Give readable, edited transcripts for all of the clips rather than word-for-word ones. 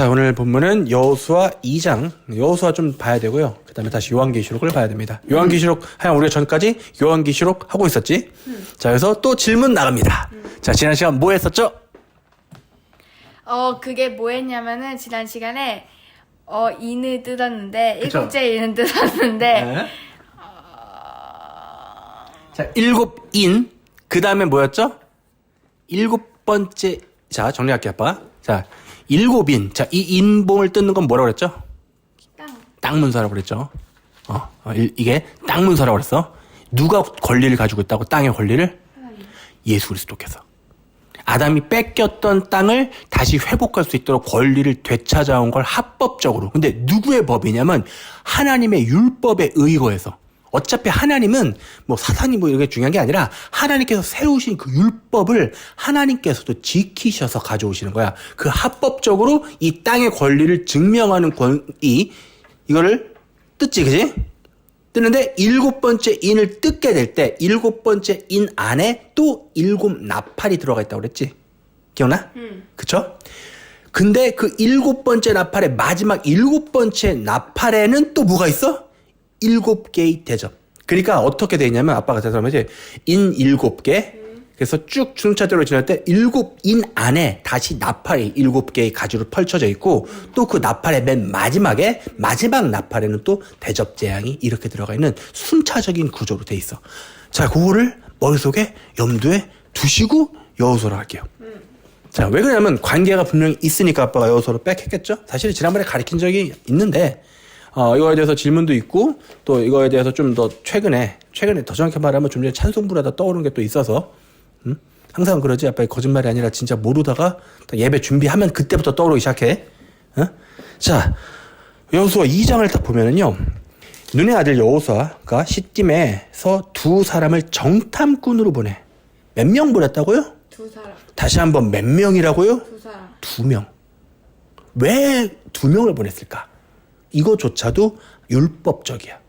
자, 오늘 본문은 여호수아 2장, 여호수아 좀 봐야 되고요. 그 다음에 다시 요한계시록을 봐야 됩니다. 요한계시록, 하여간 우리가 전까지 요한계시록 하고 있었지? 자, 그래서 또 질문 나갑니다. 자, 지난 시간 뭐 했었죠? 그게 뭐 했냐면은, 지난 시간에, 인을 뜯었는데, 그쵸? 일곱째 인을 뜯었는데, 네. 자, 7인, 그 다음에 뭐였죠? 7번째, 자, 정리할게, 아빠. 자, 7인. 자, 이 인봉을 뜯는 건 뭐라고 그랬죠? 땅 문서라고 그랬죠. 이게 땅 문서라고 그랬어. 누가 권리를 가지고 있다고, 땅의 권리를? 예수 그리스도께서. 아담이 뺏겼던 땅을 다시 회복할 수 있도록 권리를 되찾아온 걸 합법적으로. 근데 누구의 법이냐면 하나님의 율법에 의거해서. 어차피 하나님은 뭐 사탄이 뭐 이게 중요한 게 아니라 하나님께서 세우신 그 율법을 하나님께서도 지키셔서 가져오시는 거야. 그 합법적으로 이 땅의 권리를 증명하는 이거를 뜯지, 그지? 뜯는데 7번째 인을 뜯게 될 때 7번째 인 안에 또 7 나팔이 들어가 있다고 그랬지? 기억나? 그쵸? 근데 그 7번째 나팔의 마지막 7번째 나팔에는 또 뭐가 있어? 7개의 대접. 그러니까 어떻게 돼 있냐면 아빠가 대답하면 인 7개. 그래서 쭉 순차적으로 지날 때 7인 안에 다시 나팔이 7개의 가지로 펼쳐져 있고 또 그 나팔의 맨 마지막에 마지막 나팔에는 또 대접 재앙이 이렇게 들어가 있는 순차적인 구조로 돼 있어. 자, 그거를 머릿속에 염두에 두시고 여호수아로 할게요. 자, 왜 그러냐면 관계가 분명히 있으니까 아빠가 여호수아로 빽했겠죠? 사실 지난번에 가르친 적이 있는데 이거에 대해서 질문도 있고 또 이거에 대해서 좀 더 최근에 더 정확히 말하면 좀 전에 찬송부라다 떠오르는 게 또 있어서 항상 그러지 아빠 거짓말이 아니라 진짜 모르다가 예배 준비하면 그때부터 떠오르기 시작해. 자, 여호수아 2장을 딱 보면은요. 눈의 아들 여호수아가 시딤에서 두 사람을 정탐꾼으로 보내. 몇 명 보냈다고요? 2사람. 다시 한번 몇 명이라고요? 2사람. 2명. 왜 2명을 보냈을까? 이거조차도 율법적이야.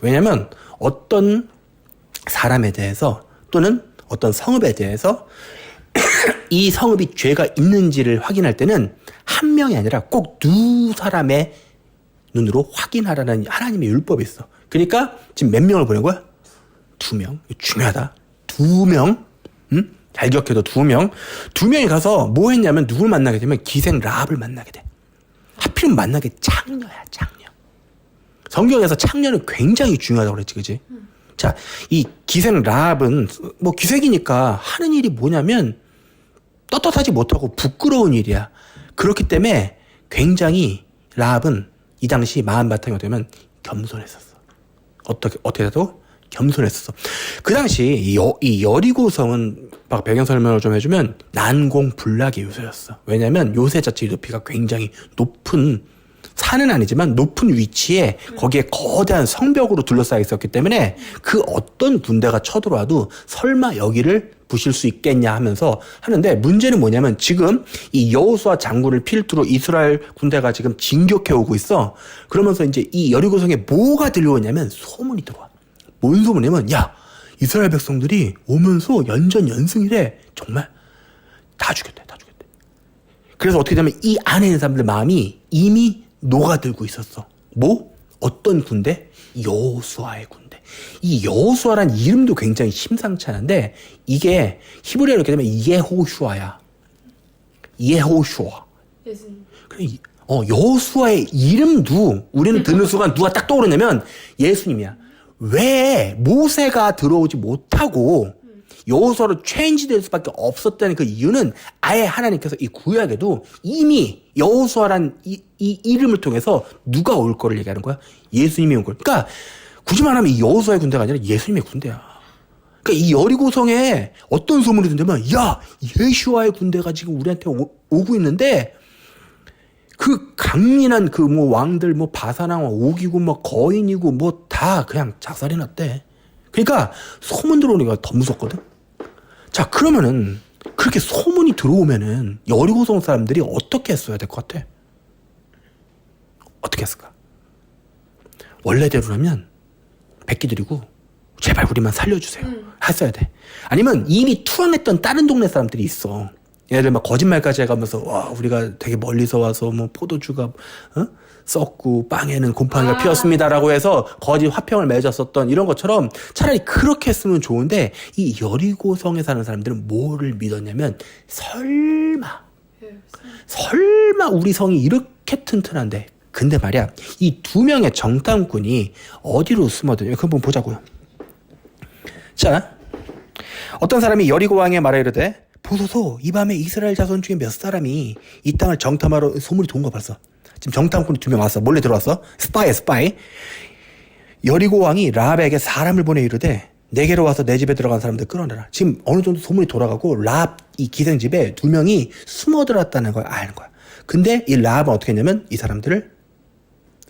왜냐면 어떤 사람에 대해서 또는 어떤 성읍에 대해서 이 성읍이 죄가 있는지를 확인할 때는 한 명이 아니라 꼭 두 사람의 눈으로 확인하라는 하나님의 율법이 있어. 그러니까 지금 몇 명을 보낸 거야? 2명. 중요하다. 2명. 잘 기억해도 2명. 2명이 가서 뭐 했냐면 누굴 만나게 되면 기생 라합을 만나게 돼. 하필이면 만나게 창녀야, 창녀. 성경에서 창녀는 굉장히 중요하다고 그랬지, 그지? 자, 이 기생 라합은 뭐 기생이니까 하는 일이 뭐냐면 떳떳하지 못하고 부끄러운 일이야. 그렇기 때문에 굉장히 라합은 이 당시 마음바탕이 되면 겸손했었어. 어떻게 해도 겸손했었어. 그 당시 이 여리고성은 막 배경 설명을 좀 해주면 난공불락의 요새였어. 왜냐면 요새 자체 높이가 굉장히 높은 산은 아니지만 높은 위치에 거기에 거대한 성벽으로 둘러싸여 있었기 때문에 그 어떤 군대가 쳐들어와도 설마 여기를 부실 수 있겠냐 하면서 하는데 문제는 뭐냐면 지금 이 여호수아 장군을 필두로 이스라엘 군대가 지금 진격해 오고 있어. 그러면서 이제 이 여리고성에 뭐가 들려오냐면 소문이 들어와. 뭔 소문이냐면 야 이스라엘 백성들이 오면서 연전연승이래. 정말 다 죽였대. 그래서 어떻게 되면 이 안에 있는 사람들 마음이 이미 녹아들고 있었어. 뭐? 어떤 군대? 여호수아의 군대. 이 여호수아란 이름도 굉장히 심상치 않은데 이게 히브리어로 이렇게 되면 예호슈아야. 예호슈아. 그래, 여호수아의 이름도 우리는 듣는 순간 누가 딱 떠오르냐면 예수님이야. 왜 모세가 들어오지 못하고 여호수아로 체인지될 수밖에 없었다는 그 이유는 아예 하나님께서 이 구약에도 이미 여호수아란 이 이름을 통해서 누가 올 거를 얘기하는 거야? 예수님이 온 걸. 그러니까 굳이 말하면 이 여호수아의 군대가 아니라 예수님의 군대야. 그러니까 이 여리고성에 어떤 소문이 든다면 야 예수와의 군대가 지금 우리한테 오고 있는데 그 강민한 그 뭐 왕들 뭐 바사랑 오기고 뭐 거인이고 뭐 다 그냥 작살이 났대. 그러니까 소문 들어오니까 더 무섭거든. 자, 그러면은 그렇게 소문이 들어오면은 여리고성 사람들이 어떻게 했어야 될 것 같아? 어떻게 했을까? 원래대로라면 백기드리고 제발 우리만 살려주세요. 했어야 돼. 아니면 이미 투항했던 다른 동네 사람들이 있어. 얘네들 막 거짓말까지 해가면서 와 우리가 되게 멀리서 와서 뭐 포도주가 썩고 빵에는 곰팡이가 피었습니다라고 해서 거짓 화평을 맺었었던 이런 것처럼 차라리 그렇게 했으면 좋은데 이 여리고성에 사는 사람들은 뭐를 믿었냐면 설마 우리 성이 이렇게 튼튼한데 근데 말이야 이 두 명의 정탐꾼이 어디로 숨어드냐 그거 한번 보자고요. 자 어떤 사람이 여리고 왕에 말하 이르되 보소서 이 밤에 이스라엘 자손 중에 몇 사람이 이 땅을 정탐하러 소문이 돈 거 벌써 지금 정탐꾼이 2명 왔어 몰래 들어왔어 스파이 여리고 왕이 라합에게 사람을 보내 이르되 내게로 와서 내 집에 들어간 사람들 끌어내라. 지금 어느 정도 소문이 돌아가고 라합 이 기생집에 2명이 숨어들었다는 걸 아는 거야. 근데 이 라합은 어떻게 했냐면 이 사람들을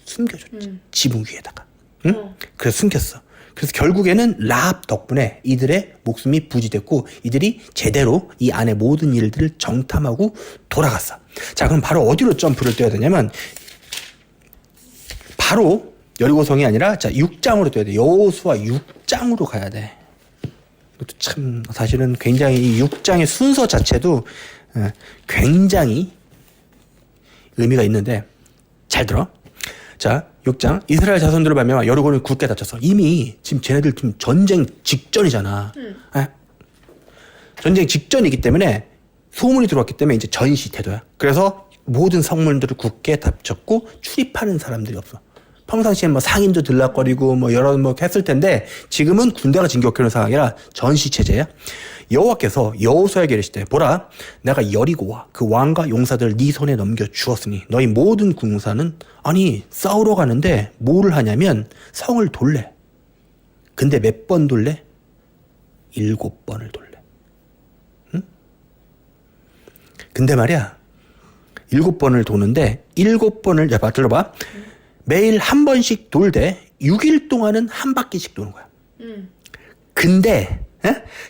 숨겨줬지. 지붕 위에다가. 응? 그래서 숨겼어. 그래서 결국에는 라합 덕분에 이들의 목숨이 부지됐고 이들이 제대로 이 안의 모든 일들을 정탐하고 돌아갔어. 자 그럼 바로 어디로 점프를 뛰어야 되냐면 바로 여리고성이 아니라 자 6장으로 뛰어야 돼. 여호수아 6장으로 가야 돼. 이것도 참 사실은 굉장히 이 6장의 순서 자체도 굉장히 의미가 있는데 잘 들어. 자 6장 이스라엘 자손들을 말미암아 여리고는 굳게 닫혔어. 이미 지금 쟤네들 지금 전쟁 직전이잖아. 전쟁 직전이기 때문에 소문이 들어왔기 때문에 이제 전시 태도야. 그래서 모든 성문들을 굳게 닫혔고 출입하는 사람들이 없어. 평상시엔 뭐 상인도 들락거리고 뭐 여러 뭐 했을 텐데 지금은 군대가 진격하는 상황이라 전시 체제야. 여호와께서 여호수아에게 이르시되 보라 내가 여리고와 그 왕과 용사들을 네 손에 넘겨 주었으니 너희 모든 군사는 아니 싸우러 가는데 뭐를 하냐면 성을 돌래. 근데 몇 번 돌래? 7번을 돌래. 응? 근데 말이야 7번을 도는데 7번을 야 들어봐. 매일 한 번씩 돌되 6일 동안은 한 바퀴씩 도는 거야. 근데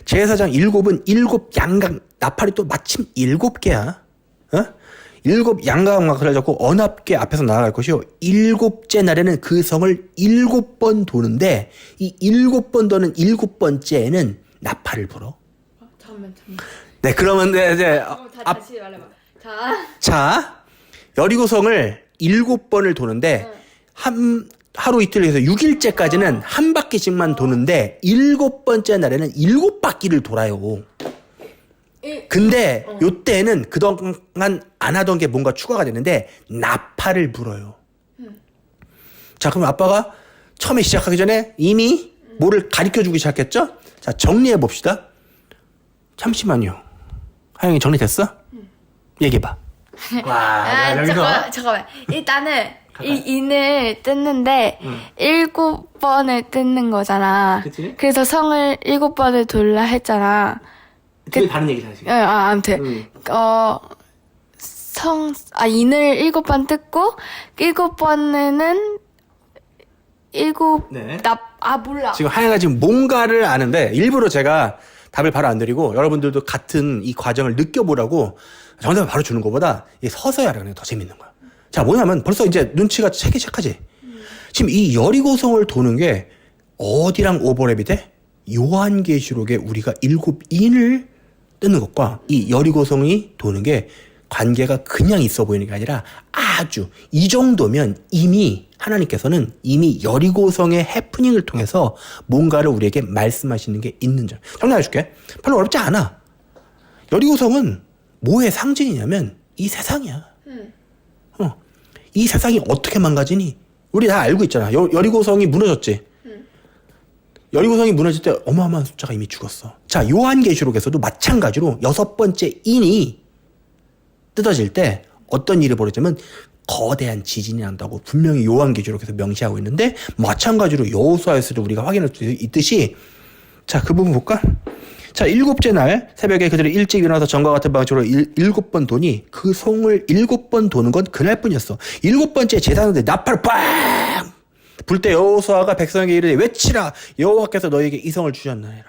제사장 7은 7 양각 나팔이 또 마침 7개야. 7 양각 그래가지고 언압궤 앞에서 나아갈 것이요 7째 날에는 그 성을 7번 도는데 이 7번 도는 7번째에는 나팔을 불어. 잠깐만. 네 그러면 이제 다시 말해봐. 자 여리고성을 7번을 도는데 하루 이틀 해서 6일째까지는 한 바퀴씩만 도는데 7번째 날에는 7바퀴를 돌아요. 근데 요때는 그동안 안 하던 게 뭔가 추가가 되는데 나팔을 불어요. 자 그럼 아빠가 처음에 시작하기 전에 이미 뭐를 가르쳐주기 시작했죠? 자 정리해 봅시다. 잠시만요. 하영이 정리됐어? 얘기해봐. 와, 잠깐만. 일단은 이 인을 뜯는데 7번을 뜯는 거잖아. 그치? 그래서 성을 7번을 돌라 했잖아. 그게 다른 얘기잖아 지금. 아무튼 인을 7번 뜯고 7번에는 몰라. 지금 하영이가 지금 뭔가를 아는데 일부러 제가 답을 바로 안 드리고 여러분들도 같은 이 과정을 느껴보라고 정답을 바로 주는 것보다 서서히 하라는 게 더 재밌는 거야. 자 뭐냐면 벌써 이제 눈치가 채기 시작하지. 지금 이 여리고성을 도는 게 어디랑 오버랩이 돼? 요한계시록에 우리가 7인을 뜯는 것과 이 여리고성이 도는 게 관계가 그냥 있어 보이는 게 아니라 아주 이 정도면 이미 하나님께서는 이미 여리고성의 해프닝을 통해서 뭔가를 우리에게 말씀하시는 게 있는 점. 정리해 줄게. 별로 어렵지 않아. 여리고성은 뭐의 상징이냐면 이 세상이야. 이 세상이 어떻게 망가지니? 우리 다 알고 있잖아. 여리고성이 무너졌지. 여리고성이 무너질 때 어마어마한 숫자가 이미 죽었어. 자, 요한계시록에서도 마찬가지로 6번째 인이 뜯어질 때 어떤 일이 벌어지면 거대한 지진이 난다고 분명히 요한계시록에서 명시하고 있는데 마찬가지로 여호수아에서도 우리가 확인할 수 있듯이 자, 그 부분 볼까? 자, 7째 날 새벽에 그들이 일찍 일어나서 전과 같은 방식으로 7번 도니 그 성을 7번 도는 건 그날뿐이었어. 7번째 제사장들 나팔을 빵! 불 때 여호수아가 백성에게 이르되 외치라 여호와께서 너에게 이 성을 주셨나이라.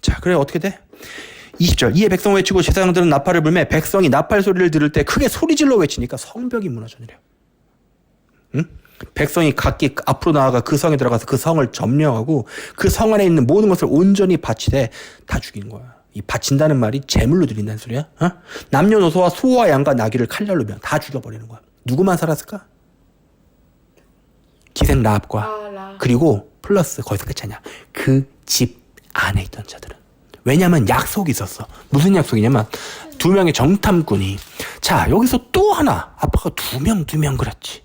자, 그래 어떻게 돼? 20절 이에 백성을 외치고 제사장들은 나팔을 불매 백성이 나팔 소리를 들을 때 크게 소리질러 외치니까 성벽이 무너져내려. 응? 백성이 각기 앞으로 나아가 그 성에 들어가서 그 성을 점령하고 그 성 안에 있는 모든 것을 온전히 바치되 다 죽이는 거야. 이 바친다는 말이 제물로 드린다는 소리야. 어? 남녀노소와 소와 양과 나귀를 칼날로 다 죽여버리는 거야. 누구만 살았을까? 기생 라합과 라. 그리고 플러스 거기서 끝이 아니야. 그 집 안에 있던 자들은. 왜냐면 약속이 있었어. 무슨 약속이냐면 2명의 정탐꾼이 자 여기서 또 하나 아빠가 2명 그랬지.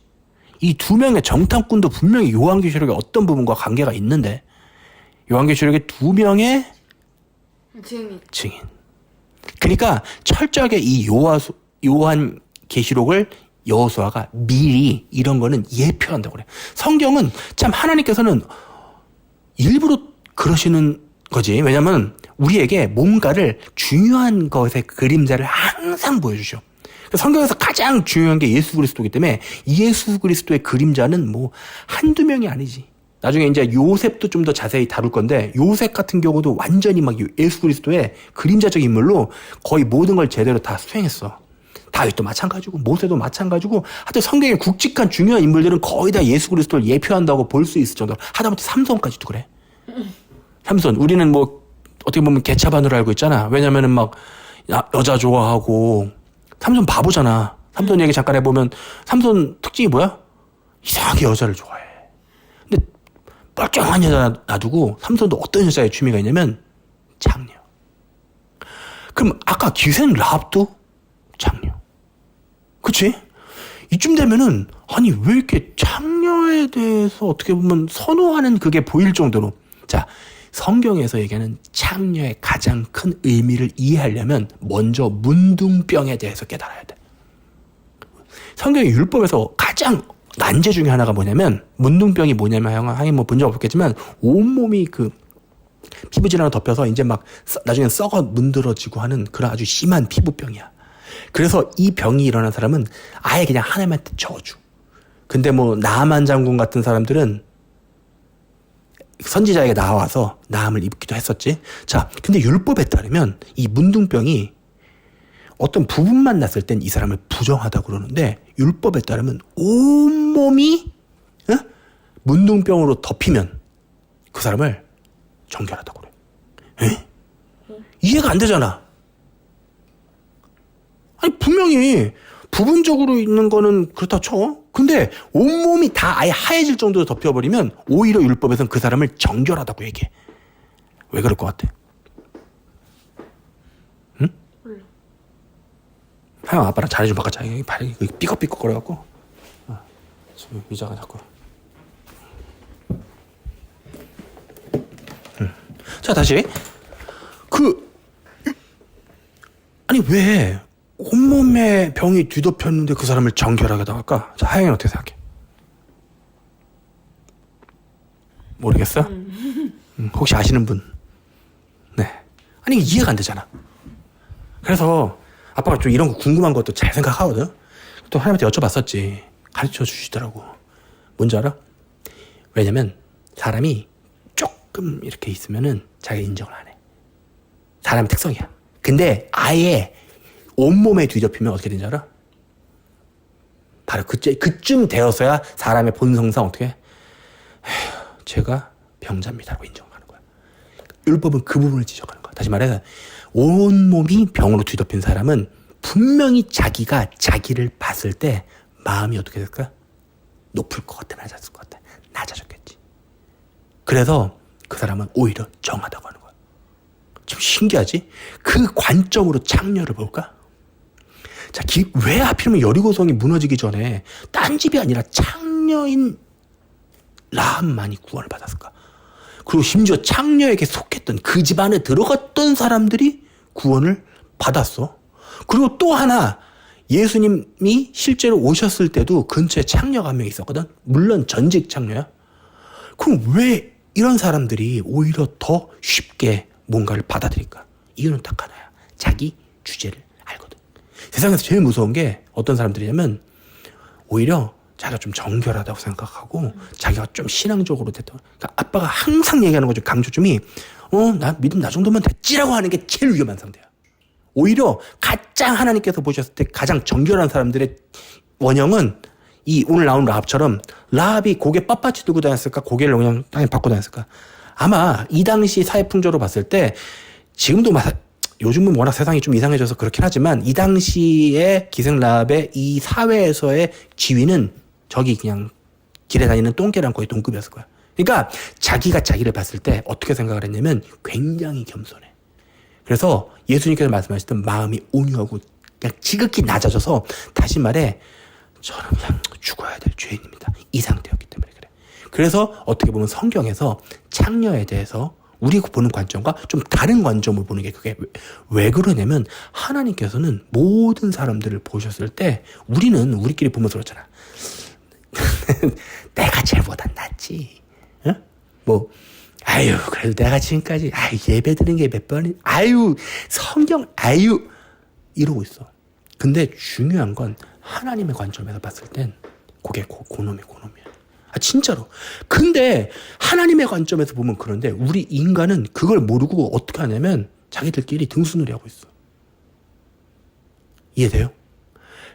이 2명의 정탐꾼도 분명히 요한계시록의 어떤 부분과 관계가 있는데 요한계시록의 2명의 증인. 그러니까 철저하게 이 요한계시록을 여호수아가 미리 이런 거는 예표한다고 그래. 성경은 참 하나님께서는 일부러 그러시는 거지. 왜냐면 우리에게 뭔가를 중요한 것의 그림자를 항상 보여주셔. 성경에서 가장 중요한 게 예수 그리스도이기 때문에 예수 그리스도의 그림자는 뭐 한두 명이 아니지. 나중에 이제 요셉도 좀 더 자세히 다룰 건데 요셉 같은 경우도 완전히 막 예수 그리스도의 그림자적 인물로 거의 모든 걸 제대로 다 수행했어. 다윗도 마찬가지고 모세도 마찬가지고 하여튼 성경의 굵직한 중요한 인물들은 거의 다 예수 그리스도를 예표한다고 볼 수 있을 정도로 하다못해 삼손까지도 그래. 삼손 우리는 뭐 어떻게 보면 개차반으로 알고 있잖아. 왜냐면은 막 여자 좋아하고 삼손 바보잖아. 삼손 얘기 잠깐 해보면 삼손 특징이 뭐야? 이상하게 여자를 좋아해. 근데 멀쩡한 여자 놔두고 삼손도 어떤 여자의 취미가 있냐면 장녀. 그럼 아까 기생 라합도 장녀. 그치? 이쯤 되면은 아니 왜 이렇게 장녀에 대해서 어떻게 보면 선호하는 그게 보일 정도로 자 성경에서 얘기하는 창녀의 가장 큰 의미를 이해하려면 먼저 문둥병에 대해서 깨달아야 돼. 성경의 율법에서 가장 난제 중에 하나가 뭐냐면 문둥병이 뭐냐면 하긴 뭐 본 적 없겠지만 온몸이 그 피부 질환을 덮여서 이제 막 나중에 썩어 문드러지고 하는 그런 아주 심한 피부병이야. 그래서 이 병이 일어난 사람은 아예 그냥 하나님한테 저주. 근데 뭐 나만 장군 같은 사람들은 선지자에게 나와서 나음을 입기도 했었지. 자, 근데 율법에 따르면 이 문둥병이 어떤 부분만 났을 땐 이 사람을 부정하다고 그러는데 율법에 따르면 온몸이 문둥병으로 덮이면 그 사람을 정결하다고 그래. 에? 이해가 안 되잖아. 아니 분명히 부분적으로 있는 거는 그렇다 쳐. 근데 온몸이 다 아예 하얘질 정도로 덮여버리면 오히려 율법에서는 그 사람을 정결하다고 얘기해. 왜 그럴 것 같아? 응? 몰라. 하영 아빠랑 자리 좀 바꿔자. 여기 발이 삐걱삐걱 거려갖고. 지금 의자가 자꾸. 자 다시. 아니 왜 온몸에 병이 뒤덮였는데 그 사람을 정결하게 나갈까? 자, 하영이는 어떻게 생각해? 모르겠어? 혹시 아시는 분? 네. 아니, 이해가 안 되잖아. 그래서 아빠가 좀 이런 거 궁금한 것도 잘 생각하거든? 또 하나님한테 여쭤봤었지. 가르쳐 주시더라고. 뭔지 알아? 왜냐면 사람이 조금 이렇게 있으면은 자기가 인정을 안 해. 사람의 특성이야. 근데 아예 온몸에 뒤덮이면 어떻게 되는지 알아? 바로 그쯤 되어서야 사람의 본성상 어떻게 해? 제가 병자입니다라고 인정하는 거야. 율법은 그 부분을 지적하는 거야. 다시 말해서 온몸이 병으로 뒤덮인 사람은 분명히 자기가 자기를 봤을 때 마음이 어떻게 될까? 높을 것 같아, 낮았을 것 같아. 낮아졌겠지. 그래서 그 사람은 오히려 정하다고 하는 거야. 좀 신기하지? 그 관점으로 창녀를 볼까? 자, 왜 하필이면 여리고성이 무너지기 전에 딴 집이 아니라 창녀인 라합만이 구원을 받았을까? 그리고 심지어 창녀에게 속했던 그 집 안에 들어갔던 사람들이 구원을 받았어. 그리고 또 하나 예수님이 실제로 오셨을 때도 근처에 창녀가 한 명 있었거든. 물론 전직 창녀야. 그럼 왜 이런 사람들이 오히려 더 쉽게 뭔가를 받아들일까? 이유는 딱 하나야. 자기 주제를 알거든. 세상에서 제일 무서운 게 어떤 사람들이냐면 오히려 자기가 좀 정결하다고 생각하고 자기가 좀 신앙적으로 됐다. 그러니까 아빠가 항상 얘기하는 거죠. 강조점이 나 믿음 나 정도면 됐지라고 하는 게 제일 위험한 상태야. 오히려 가장 하나님께서 보셨을 때 가장 정결한 사람들의 원형은 이 오늘 나온 라합처럼 라합이 고개 빳빳이 들고 다녔을까? 고개를 그냥 땅에 받고 다녔을까? 아마 이 당시 사회 풍조로 봤을 때 지금도 요즘은 워낙 세상이 좀 이상해져서 그렇긴 하지만 이 당시에 기생라합의 이 사회에서의 지위는 저기 그냥 길에 다니는 똥개랑 거의 동급이었을 거야. 그러니까 자기가 자기를 봤을 때 어떻게 생각을 했냐면 굉장히 겸손해. 그래서 예수님께서 말씀하셨던 마음이 온유하고 그냥 지극히 낮아져서 다시 말해 저는 그냥 죽어야 될 죄인입니다. 이 상태였기 때문에 그래. 그래서 어떻게 보면 성경에서 창녀에 대해서 우리가 보는 관점과 좀 다른 관점을 보는 게 그게 왜 그러냐면 하나님께서는 모든 사람들을 보셨을 때 우리는 우리끼리 보면서 그렇잖아. 내가 쟤보단 낫지. 어? 뭐 아유 그래도 내가 지금까지 예배 드린 게 몇 번이 성경 이러고 있어. 근데 중요한 건 하나님의 관점에서 봤을 땐 그게 고놈이야. 진짜로. 근데 하나님의 관점에서 보면 그런데 우리 인간은 그걸 모르고 어떻게 하냐면 자기들끼리 등수놀이 하고 있어. 이해돼요?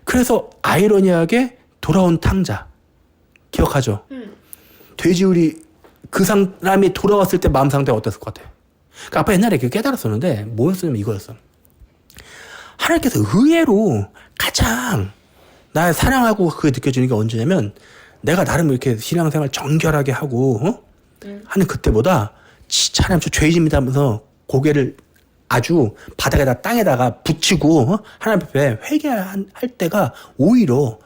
그래서 아이러니하게 돌아온 탕자 기억하죠? 돼지우리 그 사람이 돌아왔을 때 마음 상태가 어땠을 것 같아? 그러니까 아빠 옛날에 그 깨달았었는데 뭐였냐면 이거였어. 하나님께서 의외로 가장 날 사랑하고 그게 느껴지는 게 언제냐면 내가 나름 이렇게 신앙생활 정결하게 하고 하는 그때보다 진짜 하나님 저 죄인입니다 하면서 고개를 아주 바닥에다 땅에다가 붙이고 하나님 앞에 회개할 때가 오히려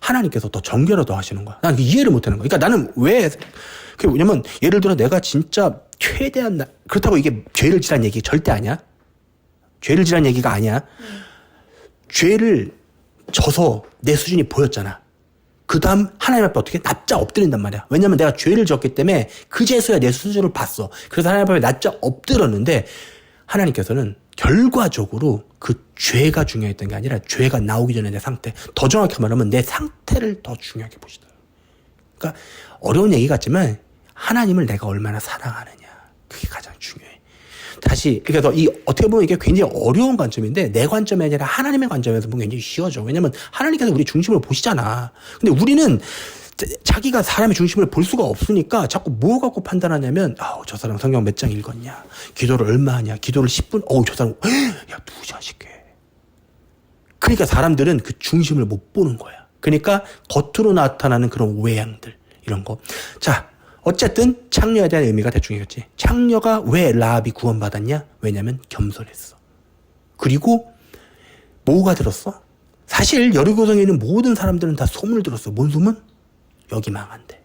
하나님께서 더 정결하다 하시는 거야. 난 이해를 못하는 거야. 그러니까 나는 왜 그게 뭐냐면 예를 들어 내가 진짜 최대한 그렇다고 이게 죄를 지란 얘기 절대 아니야. 죄를 지란 얘기가 아니야. 죄를 져서 내 수준이 보였잖아. 그 다음 하나님 앞에 어떻게 납작 엎드린단 말이야. 왜냐면 내가 죄를 졌기 때문에 그제서야 내 수준을 봤어. 그래서 하나님 앞에 납작 엎드렸는데 하나님께서는 결과적으로 그 죄가 중요했던 게 아니라 죄가 나오기 전에 내 상태, 더 정확히 말하면 내 상태를 더 중요하게 보시더라고요. 그러니까 어려운 얘기 같지만 하나님을 내가 얼마나 사랑하느냐 그게 가장 중요해. 다시 그래서 이 어떻게 보면 이게 굉장히 어려운 관점인데 내 관점이 아니라 하나님의 관점에서 보면 굉장히 쉬워져. 왜냐면 하나님께서 우리 중심을 보시잖아. 근데 우리는 자기가 사람의 중심을 볼 수가 없으니까 자꾸 뭐 갖고 판단하냐면 저 사람 성경 몇 장 읽었냐, 기도를 얼마 하냐, 기도를 10분 저 사람 야 부자식해. 그러니까 사람들은 그 중심을 못 보는 거야. 그러니까 겉으로 나타나는 그런 외양들 이런 거. 자 어쨌든 창녀에 대한 의미가 대충이겠지. 창녀가 왜 라합이 구원받았냐? 왜냐면 겸손했어. 그리고 뭐가 들었어? 사실 여리고성에 있는 모든 사람들은 다 소문을 들었어. 뭔 소문? 여기 망한대.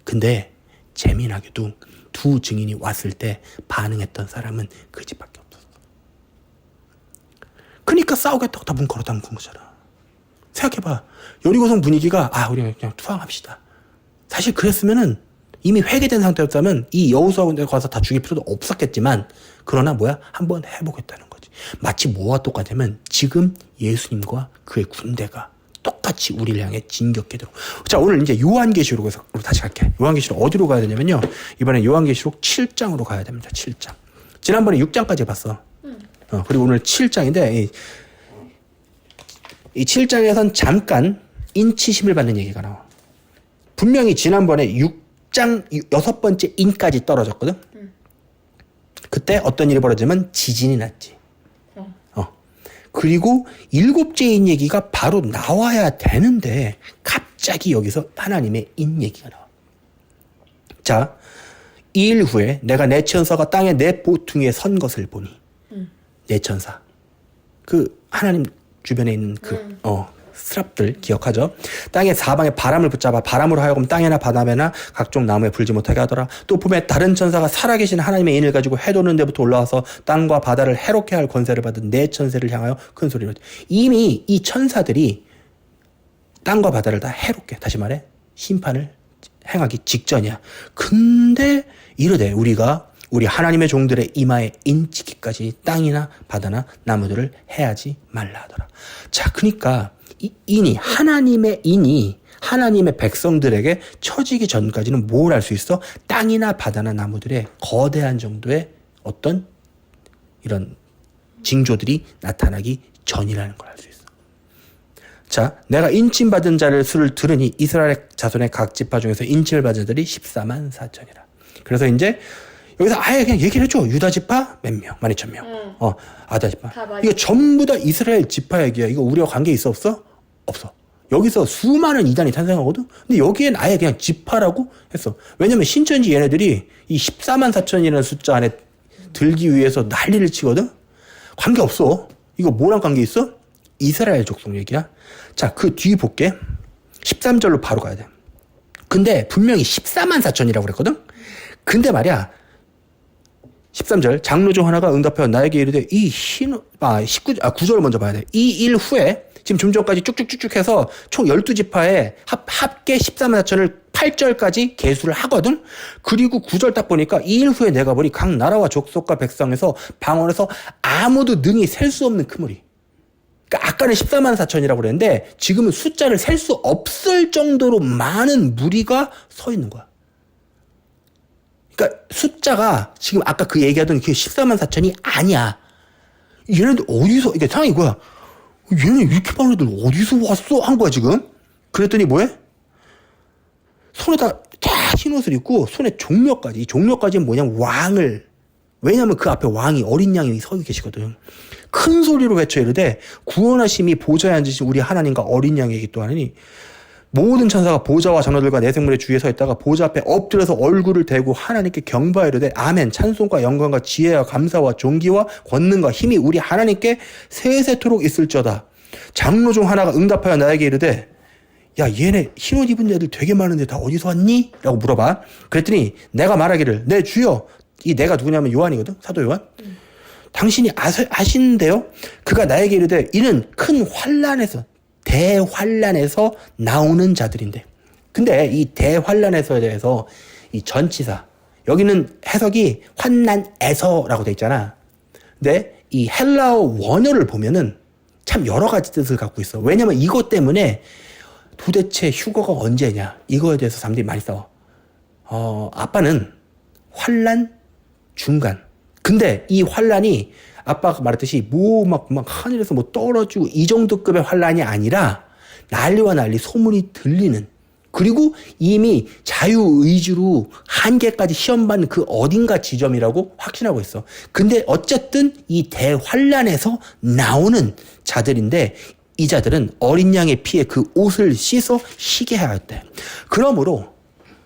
근데 재미나게도 두 증인이 왔을 때 반응했던 사람은 그 집밖에 없었어. 그러니까 싸우겠다고 다 문 걸어 잠근 거잖아. 생각해봐. 여리고성 분위기가 우리 그냥 투항합시다. 사실 그랬으면은 이미 회개된 상태였다면 이 여호수아군에 가서 다 죽일 필요도 없었겠지만 그러나 한번 해보겠다는 거지. 마치 뭐와 똑같냐면 지금 예수님과 그의 군대가 똑같이 우리를 향해 진격해 들어. 자 오늘 이제 요한계시록에서 다시 갈게. 요한계시록 어디로 가야 되냐면요. 이번에 요한계시록 7장으로 가야 됩니다. 7장. 지난번에 6장까지 봤어. 그리고 오늘 7장인데 이 7장에선 잠깐 인치심을 받는 얘기가 나와. 분명히 지난번에 6장 6번째 인까지 떨어졌거든. 그때 어떤 일이 벌어지면 지진이 났지. 그리고 7째 인 얘기가 바로 나와야 되는데 갑자기 여기서 하나님의 인 얘기가 나와. 자, 2일 후에 내가 내 천사가 땅에 내 보퉁이에 선 것을 보니 내 천사 그 하나님 주변에 있는 스랍들 기억하죠? 땅의 사방에 바람을 붙잡아 바람으로 하여금 땅이나 바다에나 각종 나무에 불지 못하게 하더라. 또 봄에 다른 천사가 살아계신 하나님의 인을 가지고 해 도는 데부터 올라와서 땅과 바다를 해롭게 할 권세를 받은 네 천사를 향하여 큰 소리로 이미 이 천사들이 땅과 바다를 다 해롭게 다시 말해 심판을 행하기 직전이야. 근데 이르되 우리 하나님의 종들의 이마에 인치기까지 땅이나 바다나 나무들을 해하지 말라 하더라. 자, 그러니까 이 인이 하나님의 인이 하나님의 백성들에게 처지기 전까지는 뭘 할 수 있어? 땅이나 바다나 나무들의 거대한 정도의 어떤 이런 징조들이 나타나기 전이라는 걸 알 수 있어. 자, 내가 인침받은 자를 수를 들으니 이스라엘 자손의 각 지파 중에서 인침을 받은 자들이 14만 4천이라. 그래서 이제 여기서 아예 그냥 얘기를 해줘. 유다 지파 몇 명, 12,000명. 아다 지파. 다 이거 전부 다 이스라엘 지파 얘기야. 이거 우리와 관계 있어 없어? 없어. 여기서 수많은 이단이 탄생하거든. 근데 여기엔 아예 그냥 지파라고 했어. 왜냐면 신천지 얘네들이 이 14만 4천이라는 숫자 안에 들기 위해서 난리를 치거든. 관계 없어. 이거 뭐랑 관계 있어? 이스라엘 족속 얘기야. 자, 그 뒤 볼게. 13절로 바로 가야 돼. 근데 분명히 14만 4천이라고 그랬거든. 근데 말이야. 13절 장로 중 하나가 응답하여 나에게 이르되 이 흰 9절을 먼저 봐야 돼. 이 일 후에 지금 좀 전까지 쭉쭉쭉쭉 해서 총 12지파에 합계 14만 4천을 8절까지 계수를 하거든. 그리고 9절 딱 보니까 이 일 후에 내가 보니 각 나라와 족속과 백성에서 방언에서 아무도 능히 셀 수 없는 크물이. 그러니까 아까는 14만 4천이라고 그랬는데 지금은 숫자를 셀 수 없을 정도로 많은 무리가 서 있는 거야. 그러니까 숫자가 지금 아까 그 얘기하던 그 14만 4천이 아니야. 얘네들 어디서, 이게 상황이 이거야. 얘네 이렇게 많은 애들 어디서 왔어? 한 거야, 지금. 그랬더니 뭐해? 손에다 다 흰옷을 입고 손에 종려까지. 이 종려까지는 뭐냐면 왕을. 왜냐면 그 앞에 왕이 어린 양이 서 계시거든. 큰 소리로 외쳐 이르되 구원하심이 보좌에 앉으신 우리 하나님과 어린 양에게 또 하느니 모든 천사가 보좌와 장로들과 내 생물의 주위에 서 있다가 보좌 앞에 엎드려서 얼굴을 대고 하나님께 경배하이르되 아멘 찬송과 영광과 지혜와 감사와 존귀와 권능과 힘이 우리 하나님께 세세토록 있을지어다. 장로 중 하나가 응답하여 나에게 이르되 야 얘네 흰옷 입은 애들 되게 많은데 다 어디서 왔니? 라고 물어봐. 그랬더니 내가 말하기를 내 주여. 이 내가 누구냐면 요한이거든. 사도 요한. 당신이 아시는데요? 그가 나에게 이르되 이는 큰 환난에서 대환란에서 나오는 자들인데. 근데 이 대환란에서에 대해서 이 전치사 여기는 해석이 환난에서라고 돼 있잖아. 근데 이 헬라어 원어를 보면은 참 여러 가지 뜻을 갖고 있어. 왜냐면 이것 때문에 도대체 휴거가 언제냐 이거에 대해서 사람들이 많이 싸워. 아빠는 환란 중간. 근데 이 환란이 아빠가 말했듯이 막 하늘에서 뭐 떨어지고 이 정도 급의 환란이 아니라 난리와 난리 소문이 들리는, 그리고 이미 자유의지로 한계까지 시험받는 그 어딘가 지점이라고 확신하고 있어. 근데 어쨌든 이 대환란에서 나오는 자들인데 이 자들은 어린 양의 피에 그 옷을 씻어 쉬게 하였대. 그러므로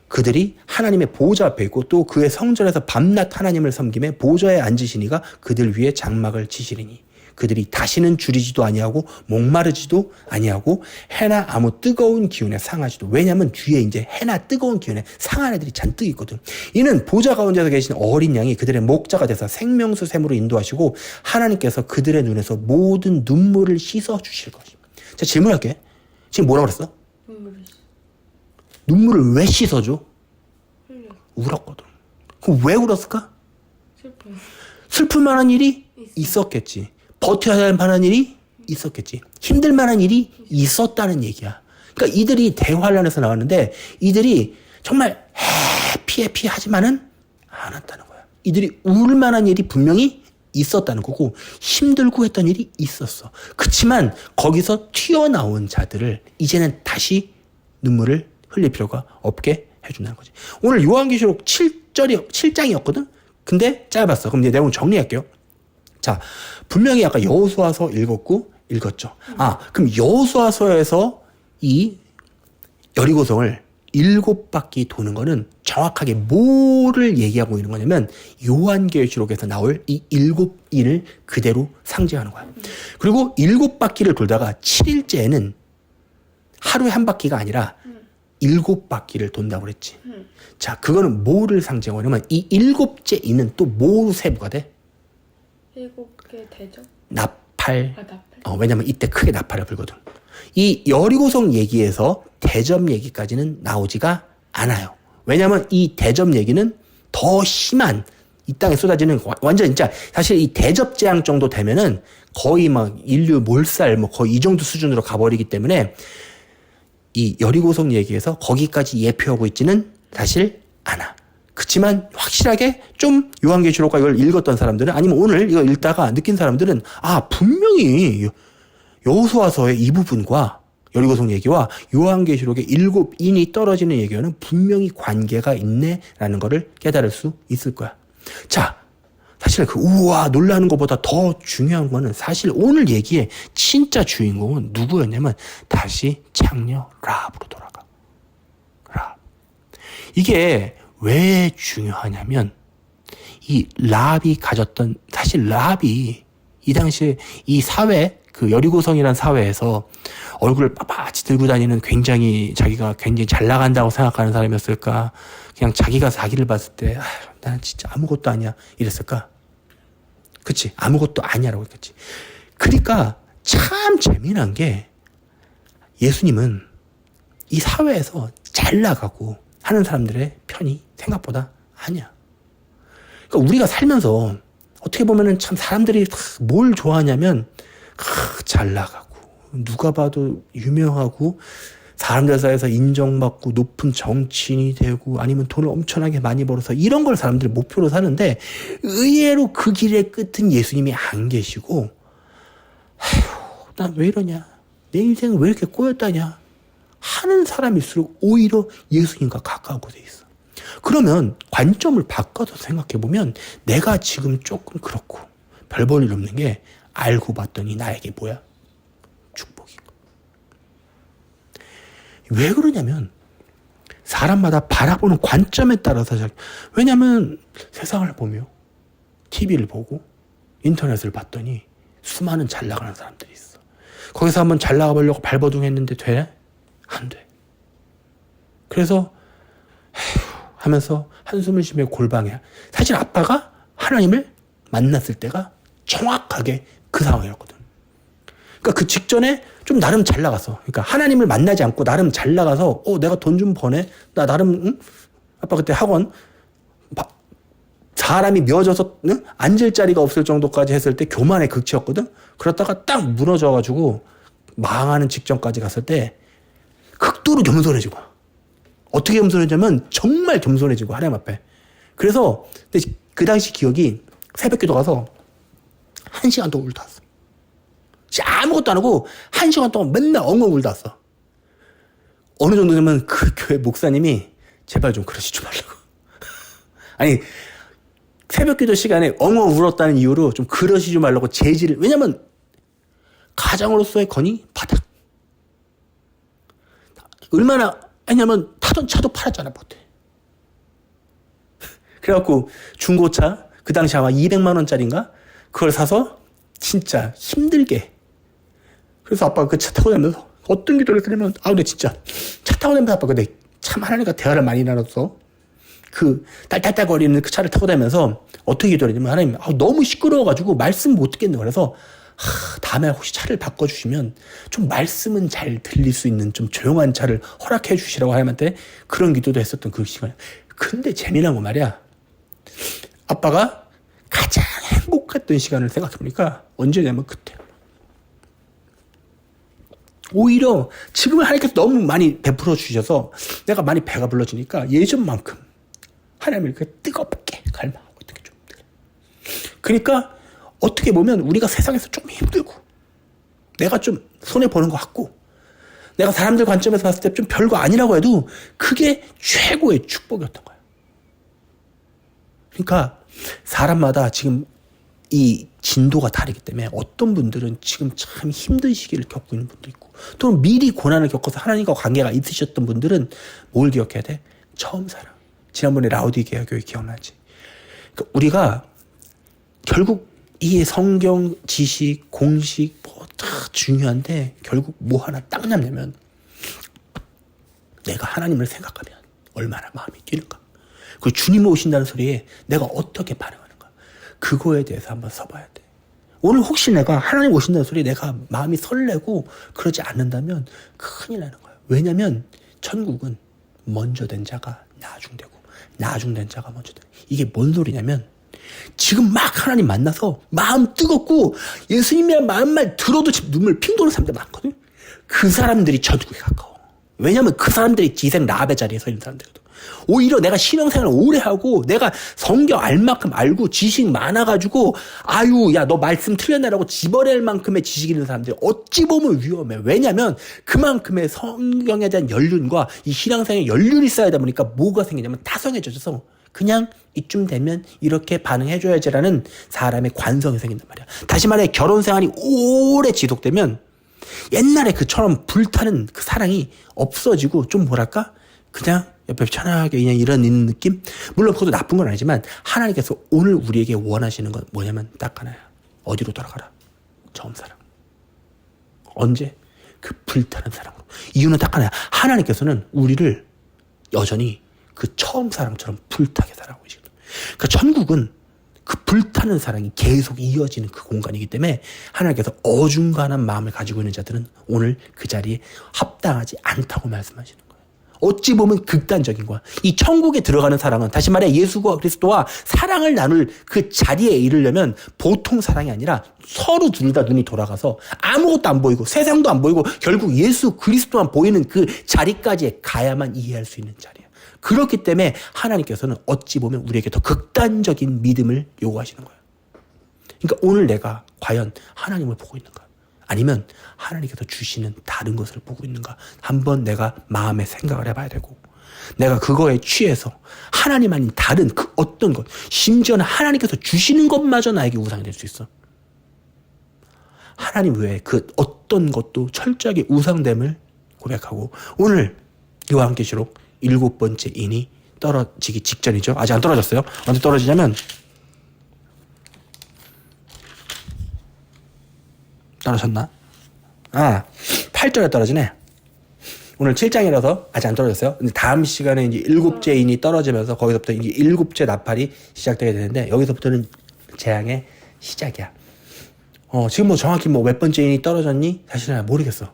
그들이 하나님의 보좌 앞에 있고 또 그의 성전에서 밤낮 하나님을 섬김에 보좌에 앉으시니가 그들 위에 장막을 치시리니 그들이 다시는 줄이지도 아니하고 목마르지도 아니하고 해나 아무 뜨거운 기운에 상하지도. 왜냐하면 뒤에 이제 해나 뜨거운 기운에 상한 애들이 잔뜩 있거든. 이는 보좌 가운데서 계신 어린 양이 그들의 목자가 돼서 생명수 샘으로 인도하시고 하나님께서 그들의 눈에서 모든 눈물을 씻어 주실 것입니다. 자, 질문할게. 지금 뭐라고 그랬어? 눈물을 왜 씻어줘? 울었거든. 그럼 왜 울었을까? 슬플 만한 일이 있었겠지. 버텨야 할 만한 일이 있었겠지. 힘들 만한 일이 있었다는 얘기야. 그러니까 이들이 대환란에서 나왔는데 이들이 정말 해피하지만은 않았다는 거야. 이들이 울 만한 일이 분명히 있었다는 거고 힘들고 했던 일이 있었어. 그렇지만 거기서 튀어나온 자들을 이제는 다시 눈물을 흘릴 필요가 없게 해준다는 거지. 오늘 요한계시록 7장이었거든? 근데 짧았어. 그럼 이제 내용 정리할게요. 자, 분명히 아까 여호수아서 읽었죠. 그럼 여호수아서에서 이 여리고성을 7바퀴 도는 거는 정확하게 뭐를 얘기하고 있는 거냐면 요한계시록에서 나올 이 7일을 그대로 상징하는 거야. 그리고 7바퀴를 돌다가 7일째에는 하루에 한 바퀴가 아니라 7바퀴를 돈다고 그랬지. 자, 그거는 뭐를 상징하냐면 이 7째 이는 또 뭐로 세부가 돼? 7개 대접? 나팔. 나팔. 왜냐면 이때 크게 나팔을 불거든. 이 여리고성 얘기에서 대접 얘기까지는 나오지가 않아요. 왜냐면 이 대접 얘기는 더 심한 이 땅에 쏟아지는 완전 진짜 사실 이 대접 재앙 정도 되면은 거의 막 인류 몰살 뭐 거의 이 정도 수준으로 가버리기 때문에 이 여리고성 얘기에서 거기까지 예표하고 있지는 사실 않아. 그렇지만 확실하게 좀 요한계시록과 이걸 읽었던 사람들은 아니면 오늘 이거 읽다가 느낀 사람들은 분명히 여호수아서의 이 부분과 여리고성 얘기와 요한계시록의 7인이 떨어지는 얘기와는 분명히 관계가 있네라는 거를 깨달을 수 있을 거야. 자, 사실 우와 놀라는 것보다 더 중요한 거는 사실 오늘 얘기의 진짜 주인공은 누구였냐면 다시 창녀 라합으로 돌아가. 라합. 이게 왜 중요하냐면 이 라합이 가졌던 사실 라합이 이 당시에 이 사회 그 여리고성이라는 사회에서 얼굴을 빳빳이 들고 다니는 굉장히 자기가 굉장히 잘 나간다고 생각하는 사람이었을까? 그냥 자기가 자기를 봤을 때 나는 진짜 아무것도 아니야 이랬을까? 그치? 아무것도 아니야라고 했겠지. 그러니까 참 재미난 게 예수님은 이 사회에서 잘 나가고 하는 사람들의 편이 생각보다 아니야. 그러니까 우리가 살면서 어떻게 보면은 참 사람들이 뭘 좋아하냐면 잘 나가고 누가 봐도 유명하고 사람들 사이에서 인정받고 높은 정치인이 되고 아니면 돈을 엄청나게 많이 벌어서 이런 걸 사람들이 목표로 사는데 의외로 그 길의 끝은 예수님이 안 계시고 난 왜 이러냐 내 인생은 왜 이렇게 꼬였다냐 하는 사람일수록 오히려 예수님과 가까운 곳에 있어. 그러면 관점을 바꿔서 생각해보면 내가 지금 조금 그렇고 별 볼 일 없는 게 알고 봤더니 나에게 뭐야? 축복이고. 왜 그러냐면 사람마다 바라보는 관점에 따라서 왜냐면 세상을 보며 TV를 보고 인터넷을 봤더니 수많은 잘 나가는 사람들이 있어. 거기서 한번 잘 나가보려고 발버둥했는데 돼? 안 돼. 그래서 하면서 한숨을 쉬며 골방에 사실 아빠가 하나님을 만났을 때가 정확하게 그 상황이었거든. 그러니까 그 직전에 좀 나름 잘 나갔어. 그러니까 하나님을 만나지 않고 나름 잘 나가서 내가 돈 좀 버네. 나 나름 응? 아빠 그때 학원 사람이 미어져서 응? 앉을 자리가 없을 정도까지 했을 때 교만의 극치였거든. 그러다가 딱 무너져가지고 망하는 직전까지 갔을 때 극도로 겸손해지고 어떻게 겸손해지냐면 정말 겸손해지고 하나님 앞에. 그래서 그 당시 기억이 새벽기도 가서 1시간 동안 울다 왔어. 아무것도 안 하고 1시간 동안 맨날 엉엉 울다 왔어. 어느 정도 되면 그 교회 목사님이 제발 좀 그러시지 말라고. 아니 새벽기도 시간에 엉엉 울었다는 이유로 좀 그러시지 말라고 제지를. 왜냐면 가장으로서의 건이 바닥. 얼마나 했냐면 타던 차도 팔았잖아 못해. 그래갖고 중고차 그 당시 아마 200만 원짜리인가 그걸 사서 진짜 힘들게. 그래서 아빠가 그 차 타고 다니면서 어떤 기도를 했냐면 근데 진짜 차 타고 다니면서 아빠가 근데 참 하나님과 대화를 많이 나눴어. 그 딸딸딸거리는 그 차를 타고 다니면서 어떻게 기도를 했냐면 하나님 너무 시끄러워가지고 말씀 못 듣겠네. 그래서 다음에 혹시 차를 바꿔주시면 좀 말씀은 잘 들릴 수 있는 좀 조용한 차를 허락해 주시라고 하나님한테 그런 기도도 했었던 그 시간에. 근데 재미난 건 말이야. 아빠가 가장 행복했던 시간을 생각해보니까 언제냐면 그때. 오히려 지금은 하나님께서 너무 많이 베풀어 주셔서 내가 많이 배가 불러지니까 예전만큼 하나님을 이렇게 뜨겁게 갈망하고 있던 게 좀. 그러니까 어떻게 보면 우리가 세상에서 좀 힘들고 내가 좀 손해보는 것 같고 내가 사람들 관점에서 봤을 때 좀 별거 아니라고 해도 그게 최고의 축복이었던 거야. 그러니까 사람마다 지금 이 진도가 다르기 때문에 어떤 분들은 지금 참 힘든 시기를 겪고 있는 분도 있고 또는 미리 고난을 겪어서 하나님과 관계가 있으셨던 분들은 뭘 기억해야 돼? 처음 사랑. 지난번에 라우디게아 교회 기억나지? 그러니까 우리가 결국 이 성경 지식, 공식 다 중요한데 결국 뭐 하나 딱 남냐면 내가 하나님을 생각하면 얼마나 마음이 뛰는가. 그 주님 오신다는 소리에 내가 어떻게 반응하는가. 그거에 대해서 한번 써봐야 돼. 오늘 혹시 내가 하나님 오신다는 소리에 내가 마음이 설레고 그러지 않는다면 큰일 나는 거야. 왜냐면 천국은 먼저 된 자가 나중되고 나중된 자가 먼저 돼. 이게 뭔 소리냐면 지금 막 하나님 만나서 마음 뜨겁고 예수님이란 마음만 들어도 지금 눈물 핑 도는 사람들 많거든. 그 사람들이 천국에 가까워. 왜냐면 그 사람들이 지생 라합의 자리에 서 있는 사람들이거든. 오히려 내가 신앙생활을 오래 하고 내가 성경 알 만큼 알고 지식 많아가지고 야 너 말씀 틀렸나라고 집어낼 만큼의 지식이 있는 사람들이 어찌 보면 위험해. 왜냐면 그만큼의 성경에 대한 연륜과 이 신앙생활에 연륜이 쌓이다 보니까 뭐가 생기냐면 타성해져서 그냥 이쯤 되면 이렇게 반응해줘야지라는 사람의 관성이 생긴단 말이야. 다시 말해 결혼 생활이 오래 지속되면 옛날에 그처럼 불타는 그 사랑이 없어지고 좀 뭐랄까 그냥 옆에 편하게 그냥 이런 있는 느낌? 물론 그것도 나쁜 건 아니지만 하나님께서 오늘 우리에게 원하시는 건 뭐냐면 딱 하나야. 어디로 돌아가라? 처음 사랑. 언제? 그 불타는 사랑으로. 이유는 딱 하나야. 하나님께서는 우리를 여전히 그 처음 사랑처럼 불타게 사랑하고 계시거든. 그러니까 천국은 그 불타는 사랑이 계속 이어지는 그 공간이기 때문에 하나님께서 어중간한 마음을 가지고 있는 자들은 오늘 그 자리에 합당하지 않다고 말씀하시는 거예요. 어찌 보면 극단적인 거야. 이 천국에 들어가는 사랑은 다시 말해 예수 그리스도와 사랑을 나눌 그 자리에 이르려면 보통 사랑이 아니라 서로 둘 다 눈이 돌아가서 아무것도 안 보이고 세상도 안 보이고 결국 예수 그리스도만 보이는 그 자리까지 가야만 이해할 수 있는 자리야. 그렇기 때문에 하나님께서는 어찌 보면 우리에게 더 극단적인 믿음을 요구하시는 거예요. 그러니까 오늘 내가 과연 하나님을 보고 있는가? 아니면 하나님께서 주시는 다른 것을 보고 있는가? 한번 내가 마음에 생각을 해봐야 되고 내가 그거에 취해서 하나님 아닌 다른 그 어떤 것 심지어는 하나님께서 주시는 것마저 나에게 우상이 될 수 있어. 하나님 외에 그 어떤 것도 철저하게 우상됨을 고백하고 오늘 요한계시록 7번째 인이 떨어지기 직전이죠. 아직 안 떨어졌어요. 언제 떨어지냐면 떨어졌나? 8절에 떨어지네. 오늘 7장이라서 아직 안 떨어졌어요. 근데 다음 시간에 이제 7째 인이 떨어지면서 거기서부터 이제 7째 나팔이 시작되게 되는데 여기서부터는 재앙의 시작이야. 지금 뭐 정확히 뭐 몇 번째 인이 떨어졌니? 사실은 모르겠어.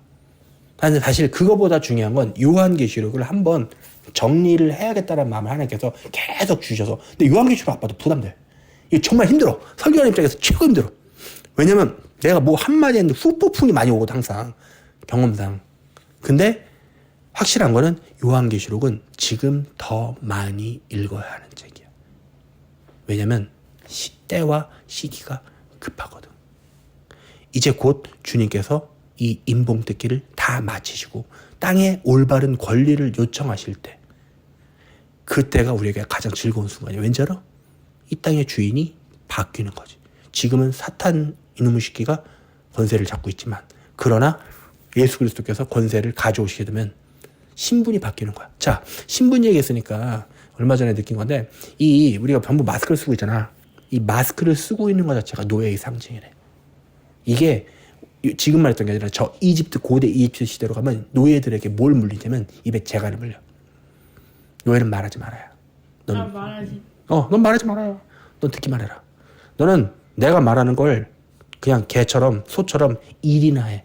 근데 사실 그거보다 중요한 건 요한계시록을 한번 정리를 해야겠다는 마음을 하나님께서 계속 주셔서. 근데 요한계시록 아빠도 부담돼. 이게 정말 힘들어. 설교하는 입장에서 최고 힘들어. 왜냐면 내가 뭐 한마디 했는데 후폭풍이 많이 오거든 항상. 경험상. 근데 확실한 거는 요한계시록은 지금 더 많이 읽어야 하는 책이야. 왜냐면 시대와 시기가 급하거든. 이제 곧 주님께서 이 인봉뜯기를 다 마치시고 땅에 올바른 권리를 요청하실 때 그때가 우리에게 가장 즐거운 순간이야. 왠지 알아? 이 땅의 주인이 바뀌는 거지. 지금은 사탄 이놈의 새끼가 권세를 잡고 있지만 그러나 예수 그리스도께서 권세를 가져오시게 되면 신분이 바뀌는 거야. 자, 신분 얘기했으니까 얼마 전에 느낀 건데 우리가 전부 마스크를 쓰고 있잖아. 이 마스크를 쓰고 있는 것 자체가 노예의 상징이래. 이게 지금 말했던 게 아니라 저 고대 이집트 시대로 가면 노예들에게 뭘 물리냐면 입에 재갈을 물려. 노예는 말하지 말아야. 말하지. 넌 말하지 말아요. 넌 듣기만 해라. 너는 내가 말하는 걸 그냥 개처럼 소처럼 일이나 해.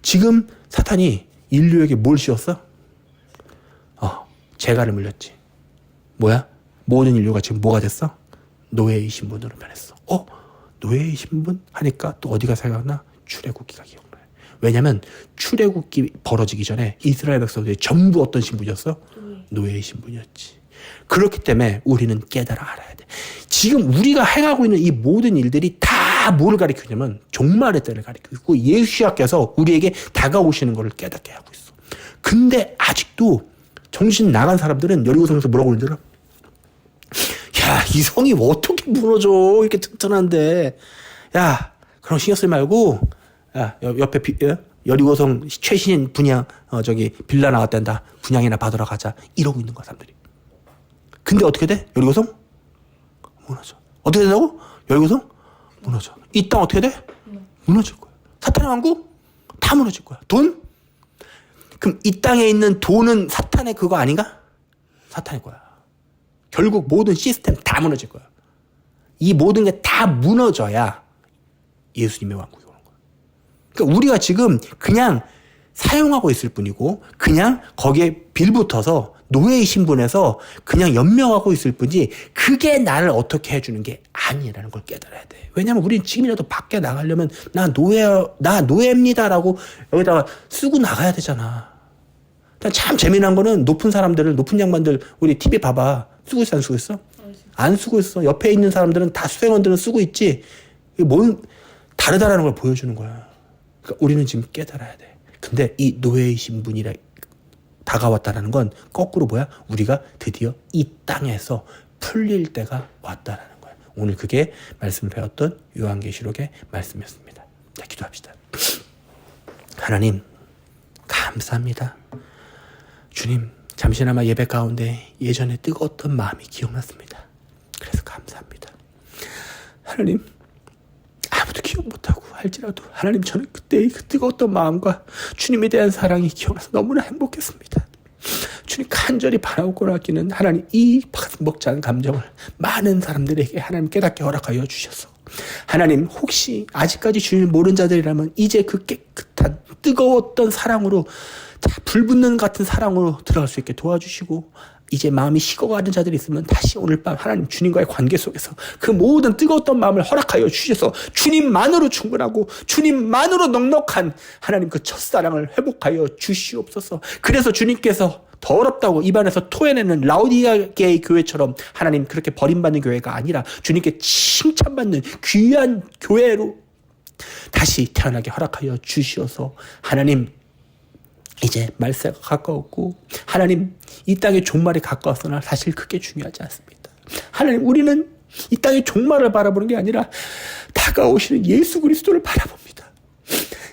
지금 사탄이 인류에게 뭘 씌웠어? 재갈을 물렸지. 뭐야? 모든 인류가 지금 뭐가 됐어? 노예의 신분으로 변했어. 노예의 신분? 하니까 또 어디가 생각나? 출애굽기가 기억나요. 왜냐면 출애굽기 벌어지기 전에 이스라엘 백성들이 전부 어떤 신분이었어? 노예의 신분이었지. 그렇기 때문에 우리는 깨달아 알아야 돼. 지금 우리가 행하고 있는 이 모든 일들이 다 뭐를 가리키냐면 종말의 때를 가리키고 있고 예수님께서 우리에게 다가오시는 것을 깨닫게 하고 있어. 근데 아직도 정신 나간 사람들은 여리고성에서 뭐라고 그러더라? 야, 이 성이 어떻게 무너져? 이렇게 튼튼한데. 야, 그런 신경 쓰지 말고, 야, 옆에 여리고성 최신 분양, 빌라 나왔단다. 분양이나 받으러 가자. 이러고 있는 거야, 사람들이. 근데 어떻게 돼? 여리고성? 무너져. 어떻게 된다고? 여리고성? 무너져. 이 땅 어떻게 돼? 무너질 거야. 사탄의 왕국? 다 무너질 거야. 돈? 그럼 이 땅에 있는 돈은 사탄의 그거 아닌가? 사탄의 거야. 결국 모든 시스템 다 무너질 거야. 이 모든 게 다 무너져야 예수님의 왕국이 오는 거야. 그러니까 우리가 지금 그냥 사용하고 있을 뿐이고 그냥 거기에 빌붙어서 노예의 신분에서 그냥 연명하고 있을 뿐이지 그게 나를 어떻게 해주는 게 아니라는 걸 깨달아야 돼. 왜냐면 우리는 지금이라도 밖에 나가려면 나 노예입니다라고 여기다가 쓰고 나가야 되잖아. 참 재미난 거는 높은 양반들 우리 TV 봐봐. 쓰고 있어 안 쓰고 있어? 안 쓰고 있어. 옆에 있는 사람들은 다 수행원들은 쓰고 있지. 이게 뭔 다르다라는 걸 보여주는 거야. 그러니까 우리는 지금 깨달아야 돼. 근데 이 노예의 신분이라 다가왔다라는 건 거꾸로 뭐야? 우리가 드디어 이 땅에서 풀릴 때가 왔다라는 거예요. 오늘 그게 말씀을 배웠던 요한계시록의 말씀이었습니다. 자, 기도합시다. 하나님 감사합니다. 주님, 잠시나마 예배 가운데 예전에 뜨거웠던 마음이 기억났습니다. 그래서 감사합니다. 하나님, 아무도 기억 못하고 할지라도 하나님, 저는 그때의 그 뜨거웠던 마음과 주님에 대한 사랑이 기억나서 너무나 행복했습니다. 주님, 간절히 바라고 나기는 하나님, 이 가슴 벅찬 감정을 많은 사람들에게 하나님 깨닫게 허락하여 주셔서, 하나님, 혹시 아직까지 주님을 모르는 자들이라면 이제 그 깨끗한 뜨거웠던 사랑으로, 불붙는 같은 사랑으로 들어갈 수 있게 도와주시고, 이제 마음이 식어가는 자들이 있으면 다시 오늘 밤 하나님 주님과의 관계 속에서 그 모든 뜨거웠던 마음을 허락하여 주셔서 주님만으로 충분하고 주님만으로 넉넉한 하나님 그 첫사랑을 회복하여 주시옵소서. 그래서 주님께서 더럽다고 입안에서 토해내는 라오디게의 교회처럼 하나님 그렇게 버림받는 교회가 아니라 주님께 칭찬받는 귀한 교회로 다시 태어나게 허락하여 주시어서, 하나님 이제 말세가 가까웠고 하나님 이 땅의 종말이 가까웠으나 사실 그게 중요하지 않습니다. 하나님, 우리는 이 땅의 종말을 바라보는 게 아니라 다가오시는 예수 그리스도를 바라봅니다.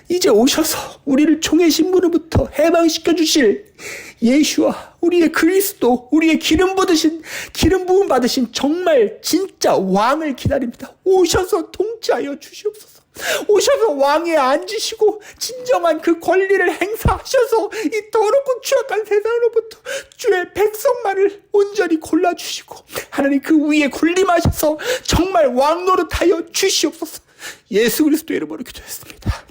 이제 오셔서 우리를 종의 신분으로부터 해방시켜 주실 예수와 우리의 그리스도, 우리의 기름 부음 받으신 정말 진짜 왕을 기다립니다. 오셔서 통치하여 주시옵소서. 오셔서 왕에 앉으시고 진정한 그 권리를 행사하셔서 이 더럽고 추악한 세상으로부터 주의 백성만을 온전히 골라주시고 하나님 그 위에 군림하셔서 정말 왕 노릇하여 주시옵소서. 예수 그리스도 이름으로 기도했습니다.